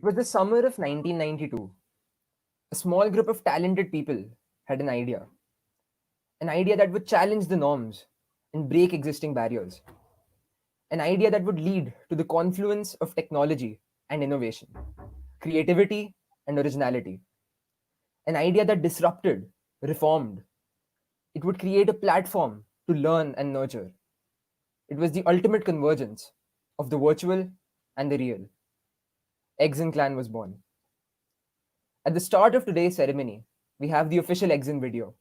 It was the summer of 1992. A small group of talented people had an idea that would challenge the norms and break existing barriers, an idea that would lead to the confluence of technology and innovation, creativity and originality, an idea that disrupted, reformed. It would create a platform to learn and nurture. It was the ultimate convergence of the virtual and the real. Exun Clan was born. At the start of today's ceremony, we have the official Exun video.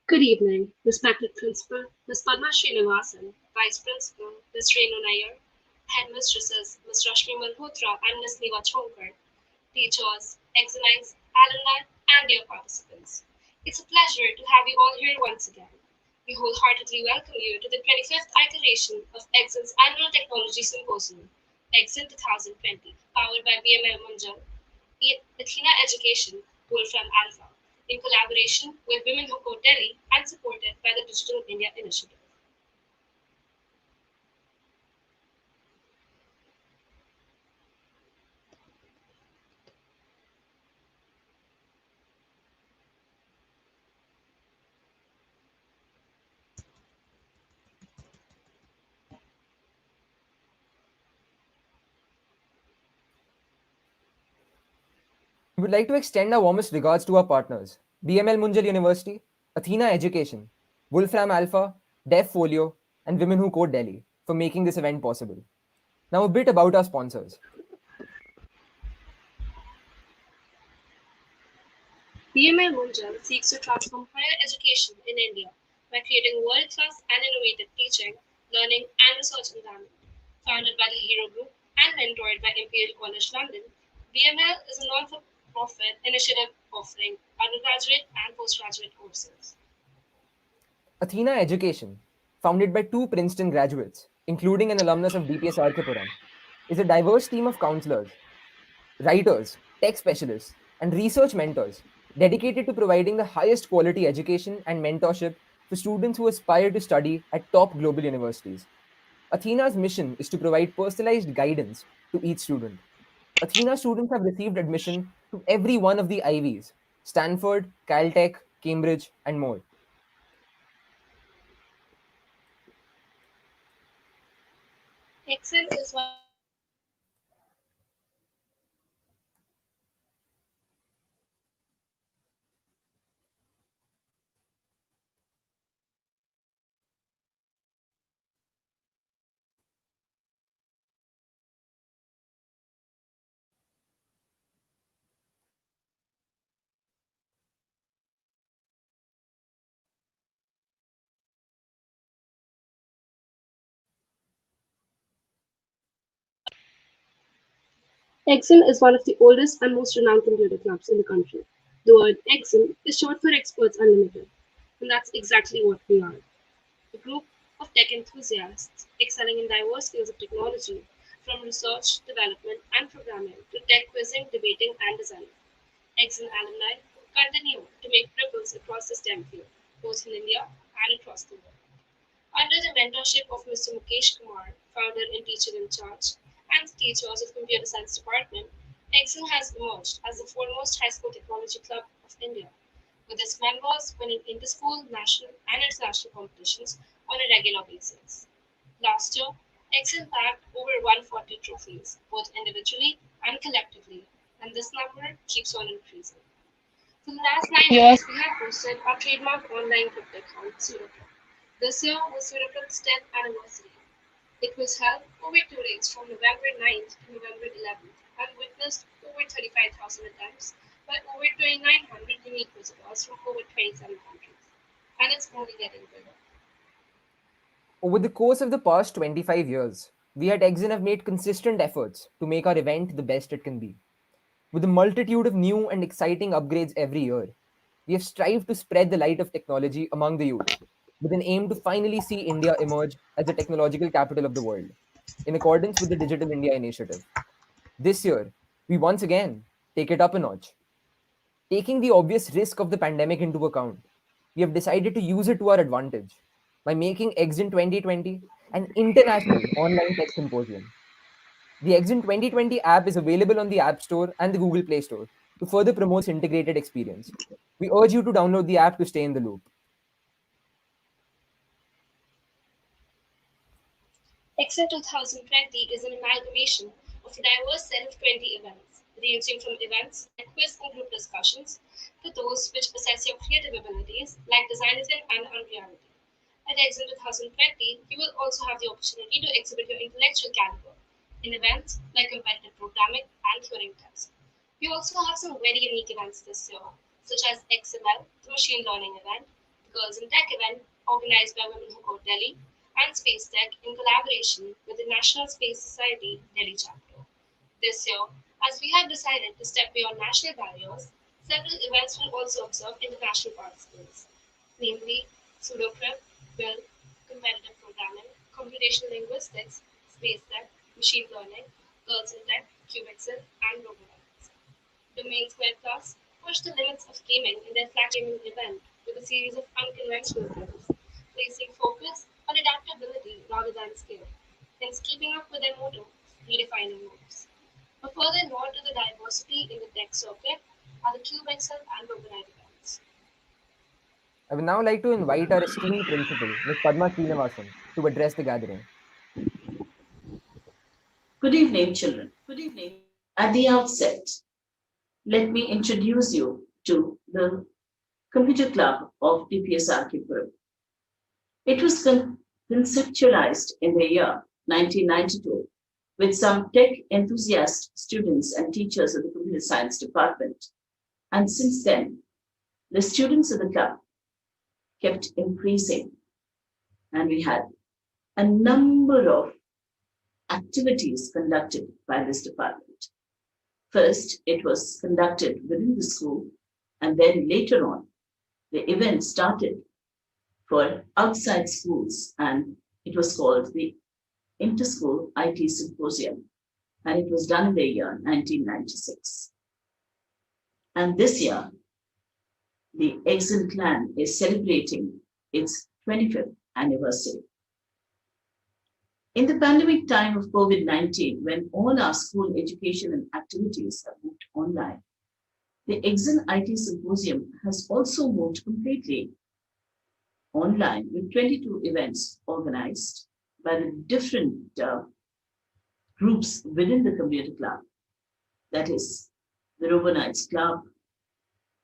Good evening, respected Principal, Ms. Padma Srinivasan, Vice Principal, Ms. Renu Nair, Headmistresses, Ms. Rashmi Malhotra and Ms. Niva Chonkar, teachers, examinees, alumni, and dear participants. It's a pleasure to have you all here once again. We wholeheartedly welcome you to the 25th iteration of Exun's Annual Technology Symposium, Exun 2020, powered by BML Munjal, Athena Education, Wolfram Alpha, in collaboration with Women Who Code Delhi and supported by the Digital India Initiative. We would like to extend our warmest regards to our partners BML Munjal University, Athena Education, Wolfram Alpha, Dev Folio, and Women Who Code Delhi for making this event possible. Now, a bit about our sponsors. BMI Munjal seeks to transform higher education in India by creating world-class and innovative teaching, learning, and research environment. Founded by the Hero Group and mentored by Imperial College London, BML is a non-for-profit initiative offering undergraduate and postgraduate courses. Athena Education, founded by two Princeton graduates, including an alumnus of DPS Arkepuram, is a diverse team of counselors, writers, tech specialists, and research mentors dedicated to providing the highest quality education and mentorship for students who aspire to study at top global universities. Athena's mission is to provide personalized guidance to each student. Athena students have received admission to every one of the Ivies Stanford, Caltech, Cambridge, and more. Exun is one of the oldest and most renowned computer science departments in the country. The word Exun originates from the Latin word exuere, which means to exhale, and Exun means exhale or exhale. Exun is one of the oldest and most renowned computer science departments in the country. The word Exun originates from the Latin word exuere, which means to exhale or exhale. Exun is one of the oldest and most renowned computer clubs in the country. The word Exun is short for Experts Unlimited, and that's exactly what we are. A group of tech enthusiasts excelling in diverse fields of technology, from research, development, and programming to tech quizzing, debating, and design. Exun alumni continue to make ripples across the STEM field, both in India and across the world. Under the mentorship of Mr. Mukesh Kumar, founder and teacher in charge, and teachers of Computer Science Department, Exun has emerged as the foremost high school technology club of India, with its members winning inter-school, national, and international competitions on a regular basis. Last year, Exun bagged over 140 trophies, both individually and collectively, and this number keeps on increasing. For the last 9 years, we have hosted our trademark online crypto account, Pseudocrypt. This year was Pseudocrypt's 10th anniversary. It was held over 2 days from November 9th to November 11th and witnessed over 35,000 attempts by over 2,900 unique visitors from over 27 countries. And it's only getting bigger. Over the course of the past 25 years, we at Exin have made consistent efforts to make our event the best it can be. With a multitude of new and exciting upgrades every year, we have strived to spread the light of technology among the youth, with an aim to finally see India emerge as the technological capital of the world, in accordance with the Digital India Initiative. This year, we once again take it up a notch. Taking the obvious risk of the pandemic into account, we have decided to use it to our advantage by making Exin 2020 an international online tech symposium. The Exin 2020 app is available on the App Store and the Google Play Store to further promote this integrated experience. We urge you to download the app to stay in the loop. Exit 2020 is an amalgamation of a diverse set of 20 events, ranging from events like quiz and group discussions to those which assess your creative abilities, like designism and unreality. At Exit 2020, you will also have the opportunity to exhibit your intellectual caliber in events like competitive programming and Turing test. We also have some very unique events this year, such as XML, the machine learning event, the Girls in Tech event, organized by Women Who Code Delhi, and Space Tech in collaboration with the National Space Society Delhi chapter. This year, as we have decided to step beyond national barriers, several events will also observe international participants, namely pseudocrypt, build, competitive programming, computational linguistics, space tech, machine learning, girls in tech, QXL, and robotics. Domain Square Plus pushed the limits of gaming in their flagship gaming event with a series of unconventional games, placing focus on adaptability rather than skill, hence keeping up with their motto, redefining moves. A further nod to the diversity in the tech circuit are the QXL and Roborite events. I would now like to invite our esteemed principal, Ms. Padma Srinivasan, to address the gathering. Good evening, children. At the outset, let me introduce you to the Computer Club of DPSR Kipuram. It was conceptualized in the year 1992 with some tech enthusiast students and teachers of the computer science department. And since then, the students of the club kept increasing, and we had a number of activities conducted by this department. First, it was conducted within the school, and then later on, the event started for outside schools, and it was called the Interschool IT Symposium, and it was done in the year 1996. And this year, the Exun clan is celebrating its 25th anniversary. In the pandemic time of COVID-19, when all our school education and activities have moved online, the Exun IT Symposium has also moved completely online with 22 events organized by the different groups within the computer club. That is the Robonites Club,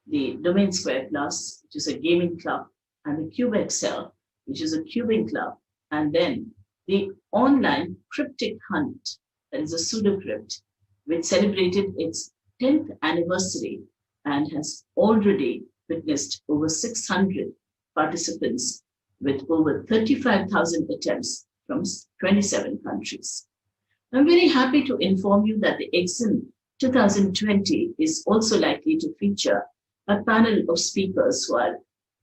the Domain Square Plus, which is a gaming club, and the Cube Excel, which is a cubing club, and then the online cryptic hunt, that is a pseudocrypt, which celebrated its 10th anniversary and has already witnessed over 600 participants with over 35,000 attempts from 27 countries. I'm very happy to inform you that the Exun 2020 is also likely to feature a panel of speakers who are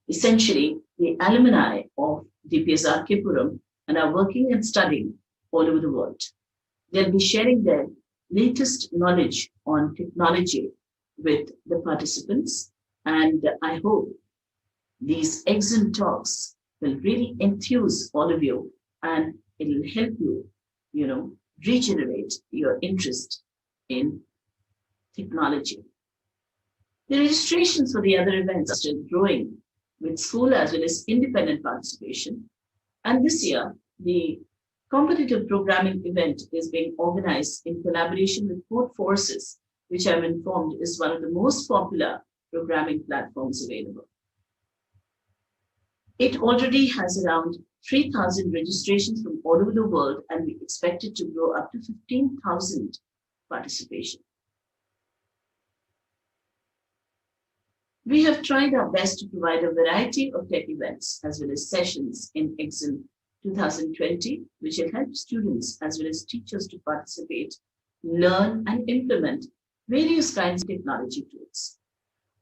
essentially the alumni of DPSR Kipuram and are working and studying all over the world. They'll be sharing their latest knowledge on technology with the participants, and I hope these Exun talks will really enthuse all of you, and it'll help you, regenerate your interest in technology. The registrations for the other events are still growing with school as well as independent participation. And this year, the competitive programming event is being organized in collaboration with Code Forces, which I'm informed is one of the most popular programming platforms available. It already has around 3,000 registrations from all over the world, and we expect it to grow up to 15,000 participation. We have tried our best to provide a variety of tech events as well as sessions in Exun 2020, which will help students as well as teachers to participate, learn, and implement various kinds of technology tools.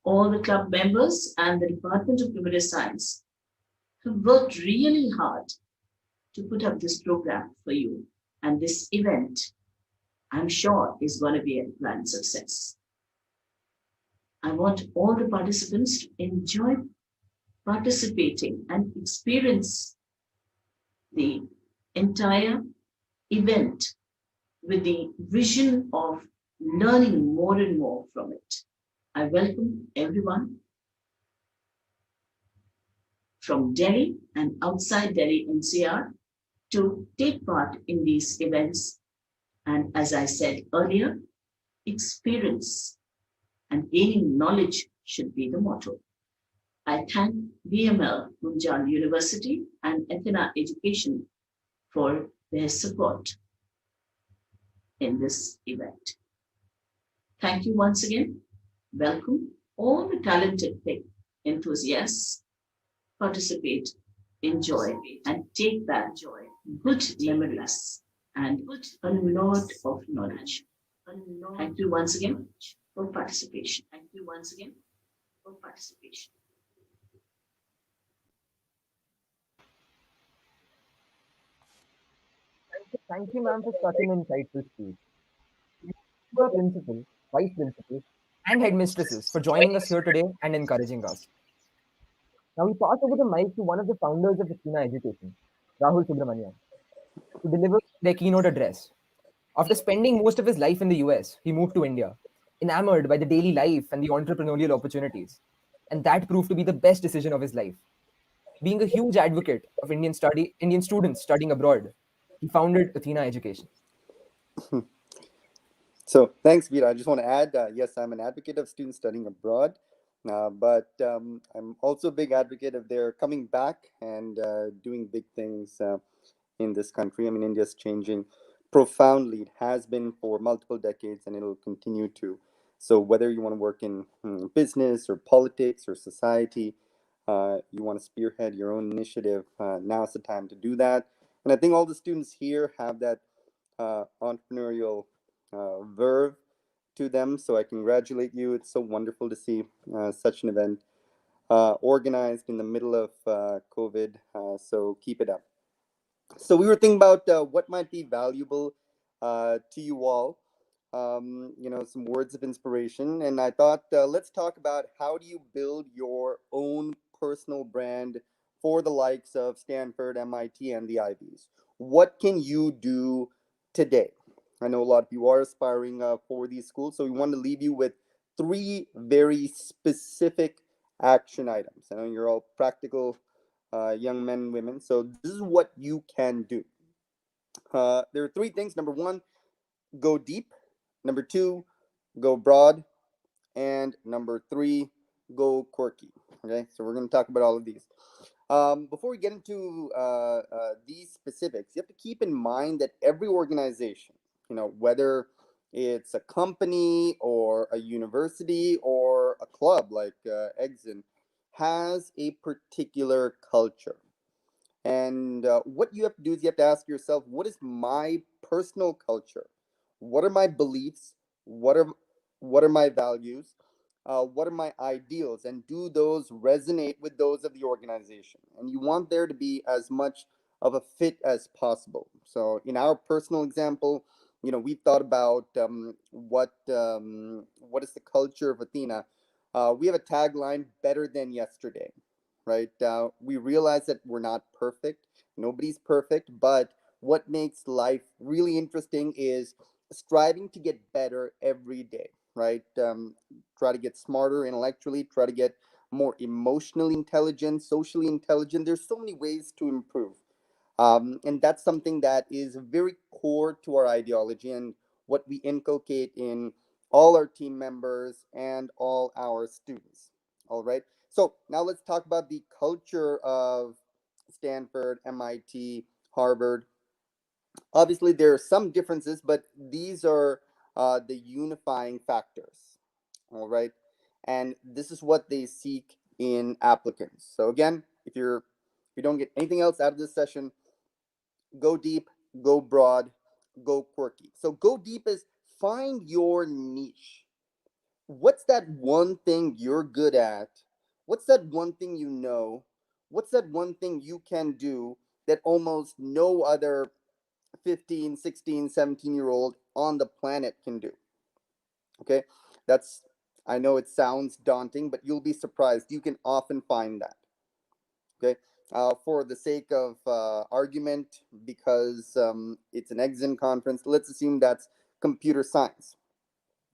All the club members and the Department of Computer Science have worked really hard to put up this program for you, and this event, I'm sure, is going to be a grand success. I want all the participants to enjoy participating and experience the entire event with the vision of learning more and more from it. I welcome everyone from Delhi and outside Delhi NCR to take part in these events. And as I said earlier, experience and gaining knowledge should be the motto. I thank BML Munjal University and Athena Education for their support in this event. Thank you once again. Welcome all the talented tech enthusiasts. Participate, enjoy, and take back good memories and a lot of knowledge. Thank you once again for participation. Thank you, ma'am, for such an insightful speech. To our principal, vice principal, and headmistresses for joining us here today and encouraging us. Now we pass over the mic to one of the founders of Athena Education, Rahul Subramanian, to deliver their keynote address. After spending most of his life in the US, he moved to India, enamored by the daily life and the entrepreneurial opportunities. And that proved to be the best decision of his life. Being a huge advocate of Indian students studying abroad, he founded Athena Education. So thanks, Veera. I just want to add, yes, I'm an advocate of students studying abroad, but I'm also a big advocate of their coming back and doing big things in this country. I mean, India's changing profoundly. It has been for multiple decades, and it'll continue to. So whether you want to work in business or politics or society, you want to spearhead your own initiative, now's the time to do that. And I think all the students here have that entrepreneurial verve to them. So I congratulate you. It's so wonderful to see such an event organized in the middle of COVID. So keep it up. So we were thinking about what might be valuable to you all. Some words of inspiration, and I thought let's talk about how do you build your own personal brand for the likes of Stanford, MIT, and the Ivies. What can you do today? I know a lot of you are aspiring for these schools, so we want to leave you with three very specific action items. I know you're all practical young men and women. So this is what you can do. There are three things. Number one, go deep. Number two, go broad. And number three, go quirky. Okay, so we're going to talk about all of these. Before we get into these specifics, you have to keep in mind that every organization, whether it's a company or a university or a club like Exun, has a particular culture. And what you have to do is you have to ask yourself, what is my personal culture? What are my beliefs? What are my values? What are my ideals? And do those resonate with those of the organization? And you want there to be as much of a fit as possible. So in our personal example, we've thought about what is the culture of Athena. We have a tagline: better than yesterday, right? We realize that we're not perfect. Nobody's perfect, but what makes life really interesting is striving to get better every day, right? Try to get smarter intellectually, try to get more emotionally intelligent, socially intelligent. There's so many ways to improve. And that's something that is very core to our ideology and what we inculcate in all our team members and all our students. All right. So now let's talk about the culture of Stanford, MIT, Harvard. Obviously, there are some differences, but these are the unifying factors. All right. And this is what they seek in applicants. So again, if you don't get anything else out of this session, go deep, go broad, go quirky. So go deep is find your niche. What's that one thing you're good at? What's that one thing you know? What's that one thing you can do that almost no other 15, 16, 17-year old on the planet can do? Okay? That's I know it sounds daunting, but you'll be surprised. You can often find that. Okay. For the sake of argument, because it's an Exun conference, let's assume that's computer science.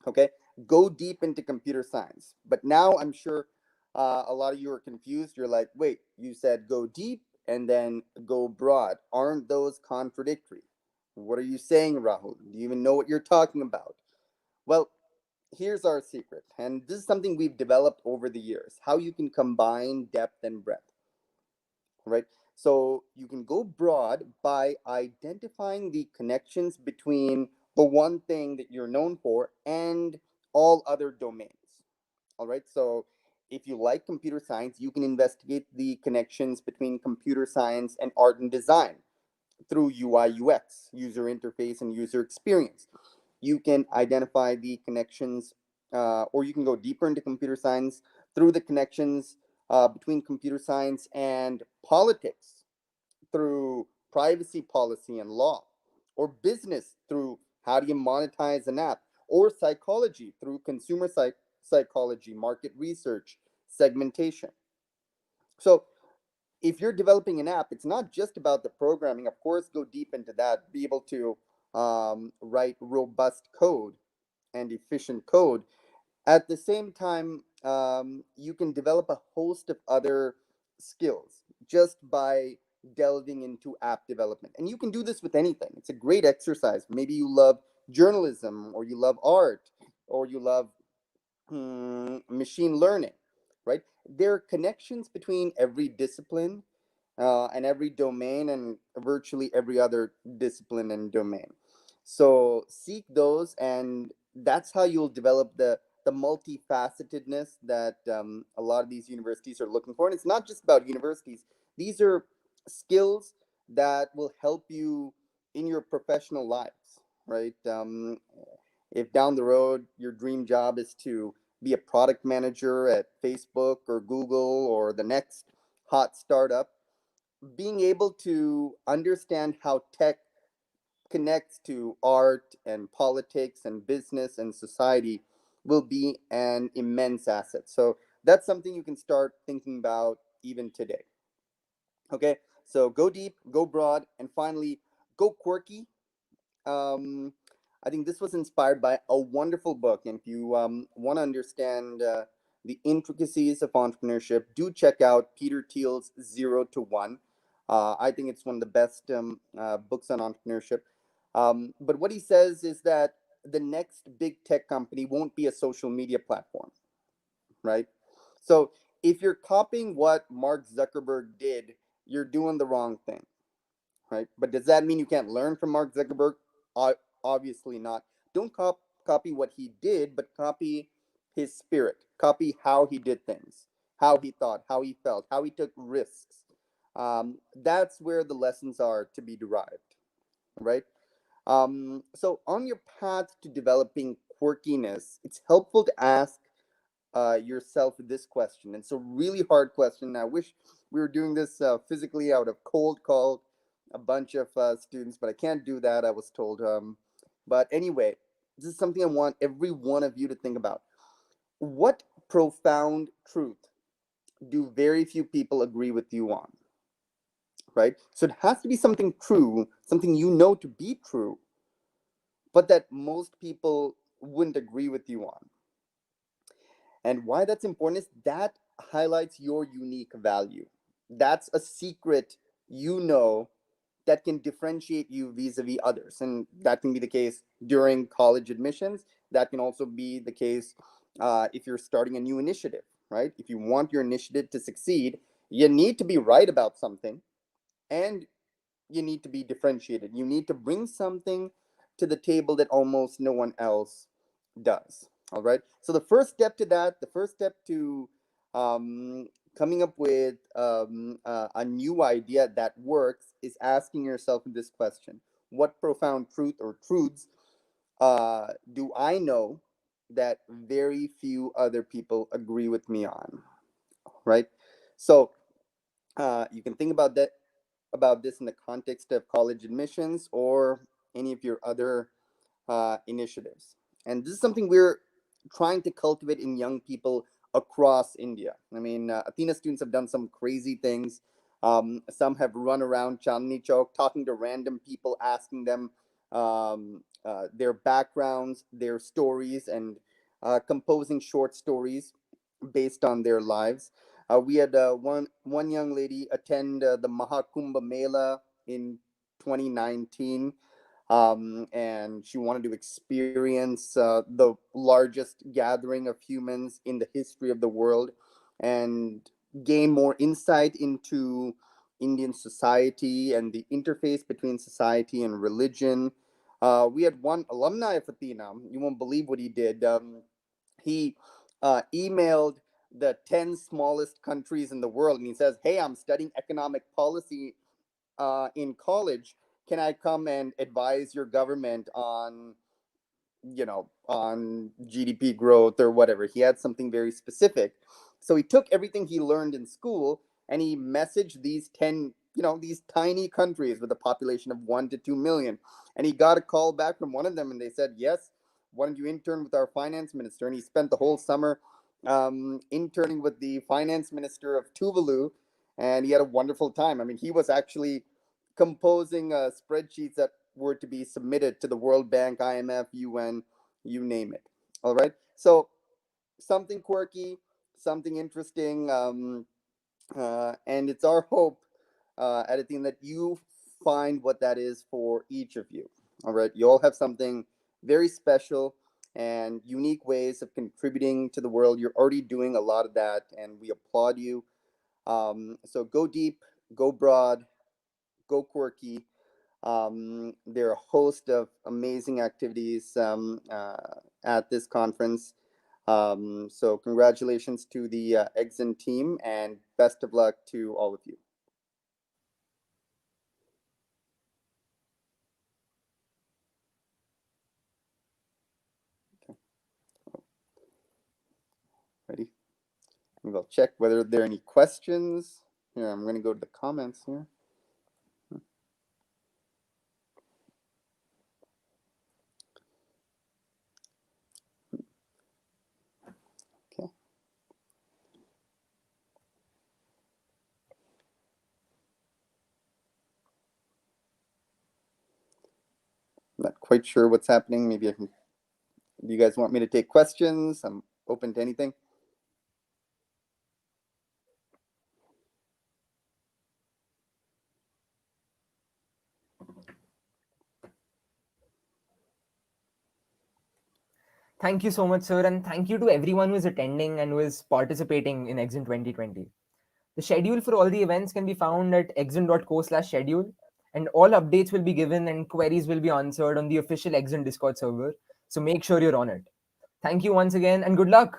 Okay. Go deep into computer science. But now I'm sure a lot of you are confused. You're like, wait, you said go deep and then go broad. Aren't those contradictory? What are you saying, Rahul? Do you even know what you're talking about? Well, here's our secret. And this is something we've developed over the years: how you can combine depth and breadth, right? So you can go broad by identifying the connections between the one thing that you're known for and all other domains. All right. So if you like computer science, you can investigate the connections between computer science and art and design through UI, UX, user interface, and user experience. You can identify the connections, or you can go deeper into computer science through the connections between computer science and politics through privacy policy and law, or business through how do you monetize an app, or psychology through consumer psychology, market research, segmentation. So if you're developing an app, it's not just about the programming. Of course, go deep into that, be able to write robust code and efficient code. At the same time, you can develop a host of other skills just by delving into app development. And you can do this with anything. It's a great exercise. Maybe you love journalism, or you love art, or you love machine learning, right? There are connections between every discipline and every domain and virtually every other discipline and domain. So seek those, and that's how you'll develop the multifacetedness that a lot of these universities are looking for. And it's not just about universities; these are skills that will help you in your professional lives, right? If down the road your dream job is to be a product manager at Facebook or Google or the next hot startup, being able to understand how tech connects to art and politics and business and society will be an immense asset. So that's something you can start thinking about even today. Okay, so go deep, go broad, and finally, go quirky. um, I think this was inspired by a wonderful book. And if you want to understand the intricacies of entrepreneurship, do check out Peter Thiel's Zero to One. I think it's one of the best books on entrepreneurship. But what he says is that the next big tech company won't be a social media platform, right? So if you're copying what Mark Zuckerberg did, you're doing the wrong thing, right? But does that mean you can't learn from Mark Zuckerberg? Obviously not. Don't copy what he did, but copy his spirit. Copy how he did things, how he thought, how he felt, how he took risks. That's where the lessons are to be derived, right? So on your path to developing quirkiness, it's helpful to ask yourself this question. It's a really hard question. I wish we were doing this physically. I would have cold called a bunch of students, but I can't do that, I was told. But anyway, this is something I want every one of you to think about. What profound truth do very few people agree with you on? Right? So it has to be something true, something you know to be true, but that most people wouldn't agree with you on. And why that's important is that highlights your unique value. That's a secret you know that can differentiate you vis-a-vis others. And that can be the case during college admissions. That can also be the case if you're starting a new initiative, right? If you want your initiative to succeed, you need to be right about something, and you need to be differentiated. You need to bring something to the table that almost no one else does. All right. So the first step to that, the first step to um, coming up with a new idea that works is asking yourself this question: what profound truth or truths do I know that very few other people agree with me on? Right. So you can think about this in the context of college admissions or any of your other initiatives. And this is something we're trying to cultivate in young people across India. I mean, Athena students have done some crazy things. Some have run around Chandni Chowk talking to random people, asking them their backgrounds, their stories, and composing short stories based on their lives. We had one young lady attend the Mahakumbh Mela in 2019, and she wanted to experience the largest gathering of humans in the history of the world and gain more insight into Indian society and the interface between society and religion. We had one alumni of Athena. You won't believe what he did. He emailed the 10 smallest countries in the world, and he says, "Hey, I'm studying economic policy in college. Can I come and advise your government on, on GDP growth or whatever?" He had something very specific. So he took everything he learned in school and he messaged these 10, these tiny countries with a population of 1 to 2 million. And he got a call back from one of them and they said, "Yes, why don't you intern with our finance minister?" And he spent the whole summer interning with the finance minister of Tuvalu, and he had a wonderful time. I mean, he was actually composing spreadsheets that were to be submitted to the World Bank, IMF, UN, you name it. All right. So something quirky, something interesting, and it's our hope, Editing, that you find what that is for each of you. All right. You all have something very special and unique ways of contributing to the world. You're already doing a lot of that, and we applaud you. So go deep, go broad, go quirky. There are a host of amazing activities at this conference. So congratulations to the Exun team, and best of luck to all of you. Okay. Ready? Maybe I'll check whether there are any questions. Here, I'm going to go to the comments here. Okay. I'm not quite sure what's happening. Maybe I can. Do you guys want me to take questions? I'm open to anything. Thank you so much, sir, and thank you to everyone who is attending and who is participating in Exun 2020. The schedule for all the events can be found at exun.co/schedule, and all updates will be given and queries will be answered on the official Exun Discord server. So make sure you're on it. Thank you once again, and good luck.